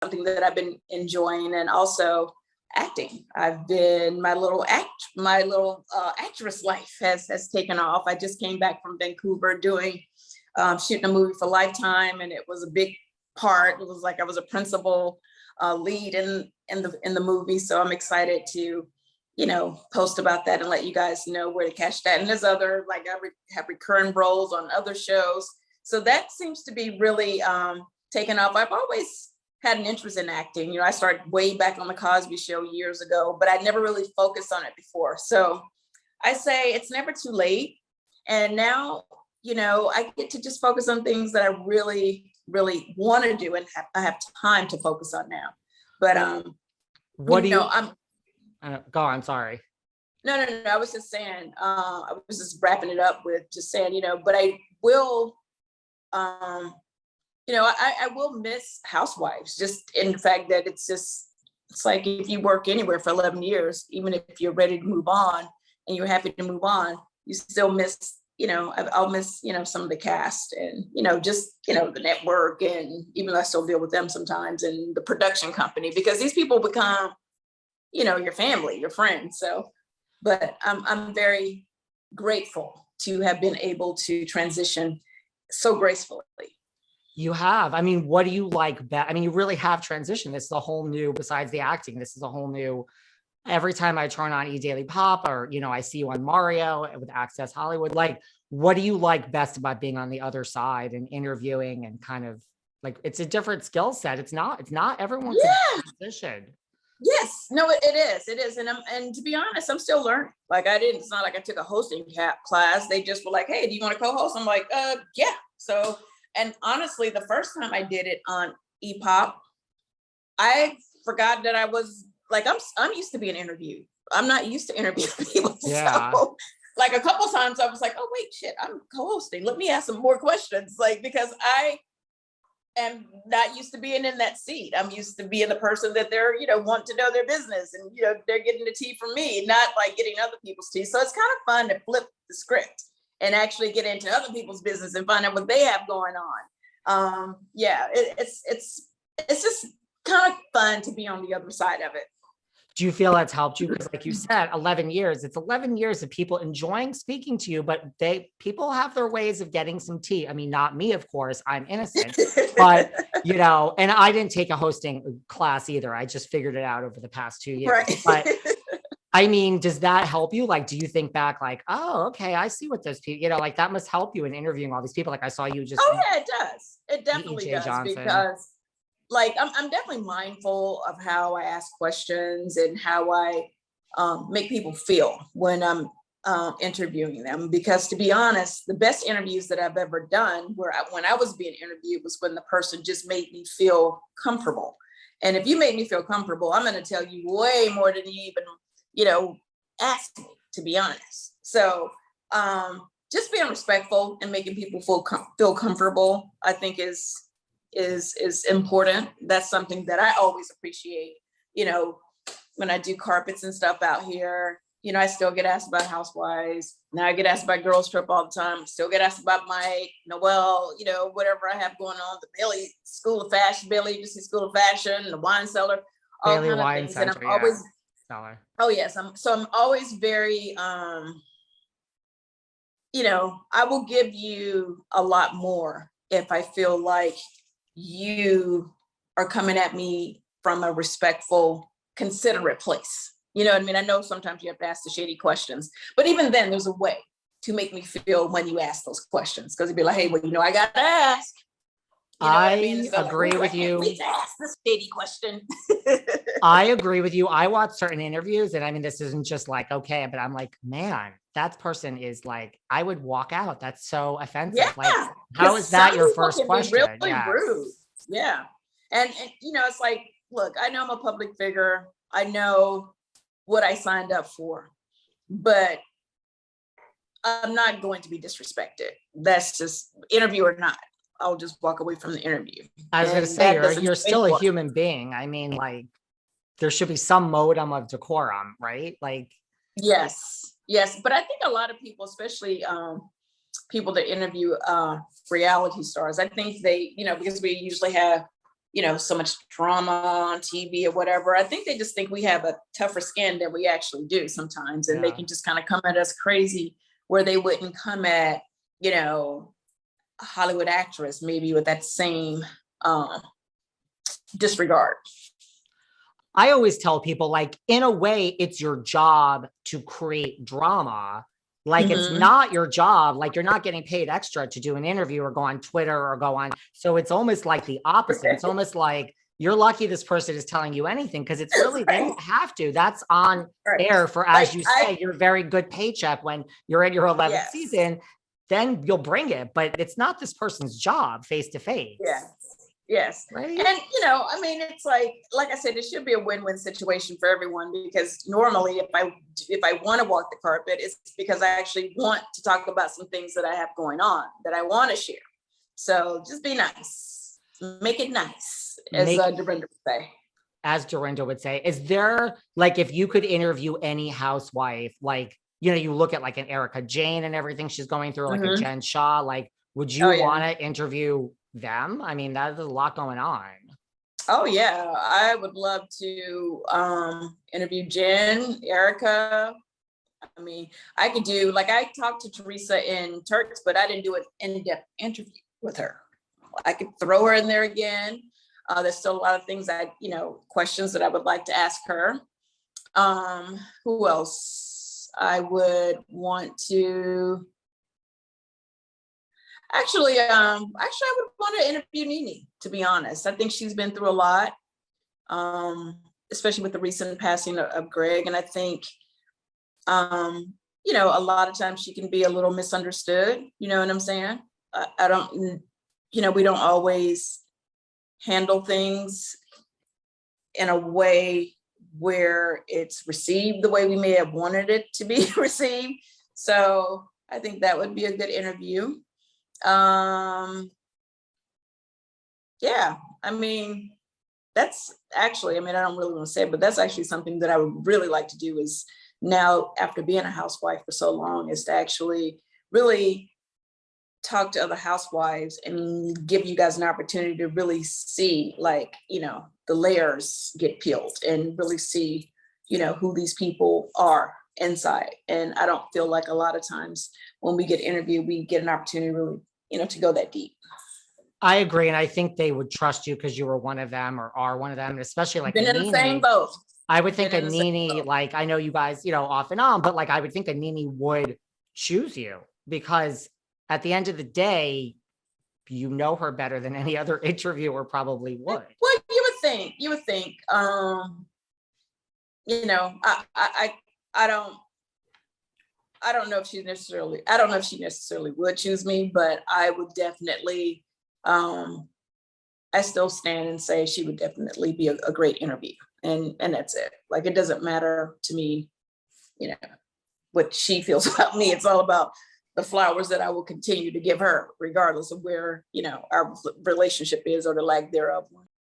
something that I've been enjoying, and also acting. I've been my little actress life has taken off. I just came back from Vancouver doing shooting a movie for Lifetime, and it was a big part. It was like I was a principal lead in the movie, so I'm excited to post about that and let you guys know where to catch that. And there's other, like, I have recurring roles on other shows, so that seems to be really taken off. I've always had an interest in acting. I started way back on the Cosby Show years ago, but I never really focused on it before. So I say it's never too late. And now, I get to just focus on things that I really, really want to do, and I have time to focus on now. But what do you? Go on. Sorry. No. I was just saying. I was just wrapping it up with just saying, but I will. I will miss Housewives, just in the fact that it's like if you work anywhere for 11 years, even if you're ready to move on and you're happy to move on, you still miss, I'll miss, some of the cast and, just, the network, and even though I still deal with them sometimes, and the production company, because these people become, your family, your friends. So, but I'm very grateful to have been able to transition so gracefully. You have. I mean, what do you like best? I mean, you really have transitioned. This is a whole new, besides the acting, this is a whole new, every time I turn on eDaily Pop, or, I see you on Mario with Access Hollywood, like, what do you like best about being on the other side and interviewing, and kind of like, it's a different skill set. It's not everyone's transition. Yes, no, it is. And to be honest, I'm still learning. Like, it's not like I took a hosting class. They just were like, hey, do you want to co-host? I'm like, yeah. So, and honestly, the first time I did it on ePop, I forgot that I was like, I'm used to being interviewed. I'm not used to interviewing people. Yeah. So, like, a couple times I was like, oh wait, shit, I'm co-hosting. Let me ask some more questions. Like, because I am not used to being in that seat. I'm used to being the person that they're, want to know their business, and, they're getting the tea from me, not like getting other people's tea. So it's kind of fun to flip the script and actually get into other people's business and find out what they have going on. It's just kind of fun to be on the other side of it. Do you feel that's helped you? Because like you said, 11 years, it's 11 years of people enjoying speaking to you, but people have their ways of getting some tea. I mean, not me, of course, I'm innocent, but and I didn't take a hosting class either. I just figured it out over the past 2 years. Right. But I mean, does that help you? Like, do you think back like, oh, okay, I see what those people, like that must help you in interviewing all these people. Like I saw you just. Oh yeah, it does. It definitely does. Johnson. Because like, I'm definitely mindful of how I ask questions and how I make people feel when I'm interviewing them. Because to be honest, the best interviews that I've ever done when I was being interviewed was when the person just made me feel comfortable. And if you made me feel comfortable, I'm going to tell you way more than you even ask me, to be honest. So just being respectful and making people feel comfortable, I think is important. That's something that I always appreciate. When I do carpets and stuff out here, I still get asked about Housewives. Now I get asked about Girls Trip all the time. Still get asked about Mike, Noel, whatever I have going on, the Bailey School of Fashion, Bailey Agency School of Fashion, the wine cellar, all Bailey kind of Wine things. Center, And I'm always, oh yes, I'm always very, I will give you a lot more if I feel like you are coming at me from a respectful, considerate place. You know what I mean? I know sometimes you have to ask the shady questions, but even then there's a way to make me feel when you ask those questions. Cause it'd be like, hey, well, I got to ask. I agree with you. Please ask this shady question. I agree with you. I watch certain interviews, and I mean, this isn't just like, okay, but I'm like, man, that person is like, I would walk out. That's so offensive. Yeah. Like, how is that your first question? Really rude. Yeah. And it's like, look, I know I'm a public figure. I know what I signed up for, but I'm not going to be disrespected. That's just, interview or not, I'll just walk away from the interview. I was going to say, you're still a human being. I mean, like, there should be some modicum of decorum, right? Like, yes. But I think a lot of people, especially people that interview reality stars, I think they, because we usually have so much drama on TV or whatever. I think they just think we have a tougher skin than we actually do sometimes. And they can just kind of come at us crazy where they wouldn't come at, a Hollywood actress, maybe with that same disregard. I always tell people, like, in a way, it's your job to create drama. Like, it's not your job. Like, you're not getting paid extra to do an interview or go on Twitter or go on. So it's almost like the opposite. It's almost like you're lucky this person is telling you anything, because it's really, they don't have to. That's on air for, as you say, your very good paycheck when you're in your 11th season, then you'll bring it. But it's not this person's job face to face. Yes. Right. And, it's like I said, it should be a win-win situation for everyone, because normally if I want to walk the carpet, it's because I actually want to talk about some things that I have going on that I want to share. So just be nice, make it nice, as Dorinda would say. As Dorinda would say, is there, like, if you could interview any housewife, like, you look at like an Erika, Jayne and everything she's going through, like a Jen Shah, like, would you want to interview them? I mean, there's a lot going on. Oh yeah, I would love to interview Jen, Erika. I mean, I could do, like, I talked to Teresa in Turks, but I didn't do an in-depth interview with her. I could throw her in there again. There's still a lot of things questions that I would like to ask her. Who else? I would want to. Actually, I would want to interview Nene, to be honest. I think she's been through a lot, especially with the recent passing of Greg. And I think, a lot of times she can be a little misunderstood. You know what I'm saying? I don't, we don't always handle things in a way where it's received the way we may have wanted it to be received. So I think that would be a good interview. That's actually, I don't really want to say it, but that's actually something that I would really like to do, is now, after being a housewife for so long, is to actually really talk to other housewives and give you guys an opportunity to really see, like, the layers get peeled and really see, who these people are inside. And I don't feel like a lot of times when we get interviewed, we get an opportunity really, to go that deep. I agree. And I think they would trust you because you were one of them or are one of them, and especially like been in the same boat. I would think a Nene, like, I know you guys, off and on, but like, I would think a Nene would choose you, because at the end of the day, her better than any other interviewer probably would. Well, you would think, I don't know if she necessarily would choose me, but I would definitely, I still stand and say she would definitely be a great interview. And that's it. Like, it doesn't matter to me, what she feels about me. It's all about the flowers that I will continue to give her, regardless of where, our relationship is, or the lack thereof